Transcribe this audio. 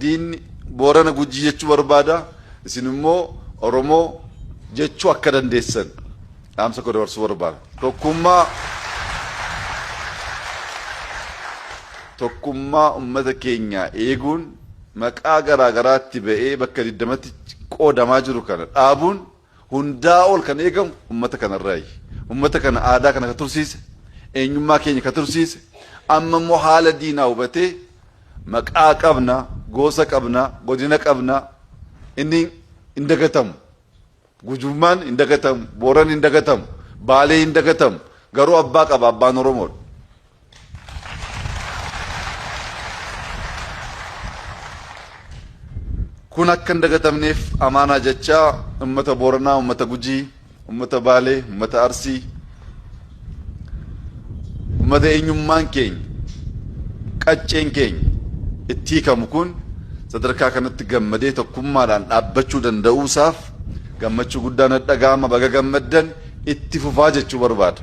diinni Boorana Gujii jechuu barbaada isin immoo Oromoo jechuu akka dandeessan dhaamsa koo dabarsuu barbaada. Tokkummaa ummata keenya eeguun maqaa garaa garaatti ba'ee bakka 20tti qoodamaa jiru kana dhaabuun hundaa ol kan eegamu ummata kanarraayi. Ummata kana aadaa kana ka tursiise, eenyummaa keenya ka tursiise, amma immoo haala diinaa hubatee maqaa qabna, gosa qabna, godina qabna, inni hin dagatamu. Gujummaan hin dagatamu, Booran hin dagatamu, Baalee hin dagatamu, garuu abbaa qaba abbaan Oromoodha. Kun akka hin dagatamneef amaanaa jechaa ummata Booranaa, ummata Gujii, ummata Baalee, ummata Arsii, ummata eenyummaan keenya, qacceen keenya itti hiikamu kun sadarkaa kanatti gammadee tokkummaadhaan dhaabbachuu danda'uusaaf gammachuu guddaan dhaga'ama. Baga gammaddan itti fufaa jechuu barbaada.